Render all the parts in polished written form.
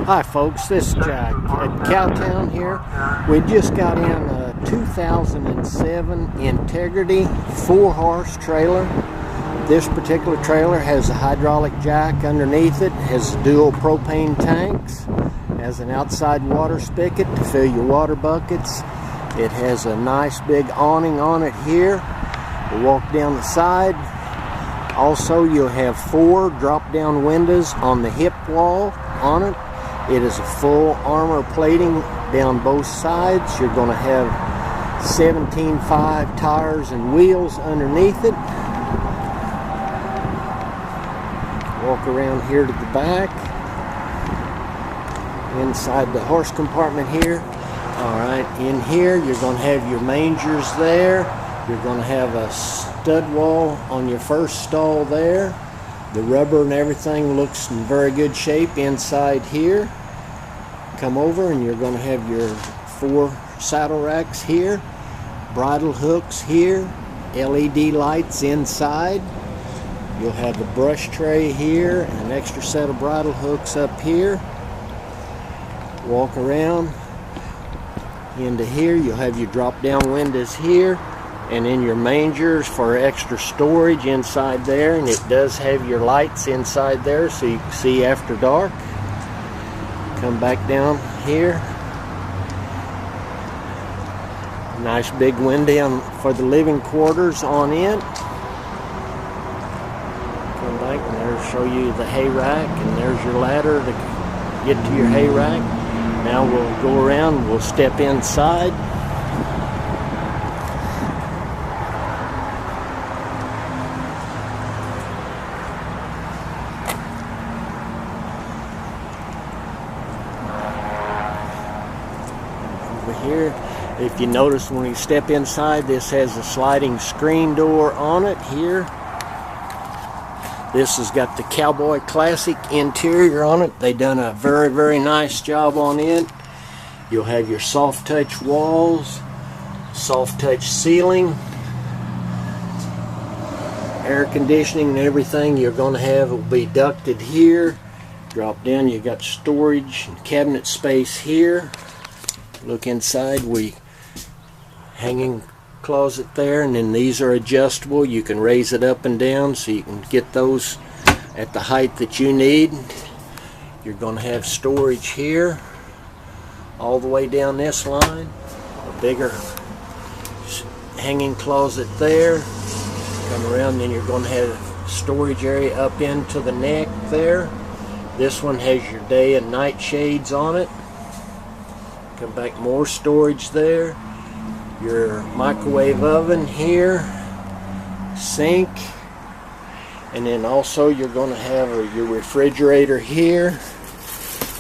Hi folks, this is Jack at Cowtown here. We just got in a 2007 Integrity 4-horse trailer. This particular trailer has a hydraulic jack underneath it, has dual propane tanks, has an outside water spigot to fill your water buckets. It has a nice big awning on it here. You walk down the side. Also, you'll have 4 drop-down windows on the hip wall on it. It is a full Armour plating down both sides. You're going to have 17.5 tires and wheels underneath it. Walk around here to the back. Inside the horse compartment here. Alright, in here you're going to have your mangers there. You're going to have a stud wall on your first stall there. The rubber and everything looks in very good shape inside here. Come over and you're going to have your 4 saddle racks here, bridle hooks here, LED lights inside. You'll have a brush tray here, and an extra set of bridle hooks up here. Walk around into here, you'll have your drop down windows here, and in your mangers for extra storage inside there, and it does have your lights inside there so you can see after dark. Come back down here. Nice big window for the living quarters on in. Come back and there'll show you the hay rack, and there's your ladder to get to your hay rack. Now we'll go around, we'll step inside. Here, if you notice when you step inside, this has a sliding screen door on it here. This has got the Cowboy Classic interior on it. They done a very nice job on it. You'll have your soft touch walls, soft touch ceiling, air conditioning and everything you're going to have will be ducted here. Drop down, you got storage and cabinet space here. Look inside, we hanging closet there, and then these are adjustable. You can raise it up and down so you can get those at the height that you need. You're going to have storage here all the way down this line. A bigger hanging closet there. Come around, then you're going to have storage area up into the neck there. This one has your day and night shades on it. Come back, more storage there. Your microwave oven here, sink, and then also you're going to have your refrigerator here.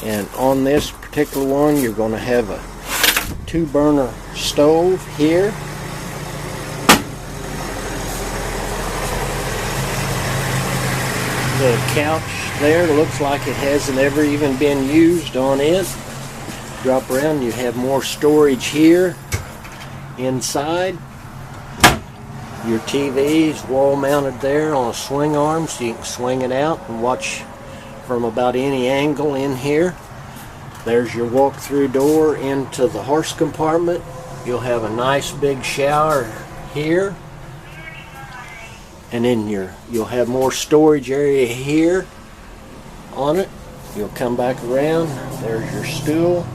And on this particular one, you're going to have a 2-burner stove here. The couch there looks like it hasn't ever even been used on it. Drop around, you have more storage here inside. Your TV is wall mounted there on a swing arm, so you can swing it out and watch from about any angle in here. There's your walk-through door into the horse compartment. You'll have a nice big shower here, and then you'll have more storage area here on it. You'll come back around, there's your stool.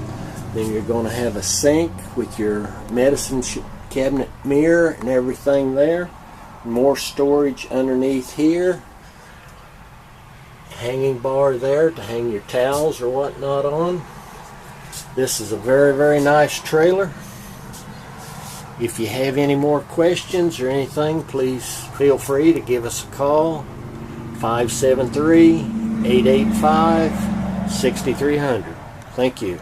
Then you're going to have a sink with your medicine cabinet mirror and everything there. More storage underneath here. Hanging bar there to hang your towels or whatnot on. This is a very nice trailer. If you have any more questions or anything, please feel free to give us a call. 573-885-6300. Thank you.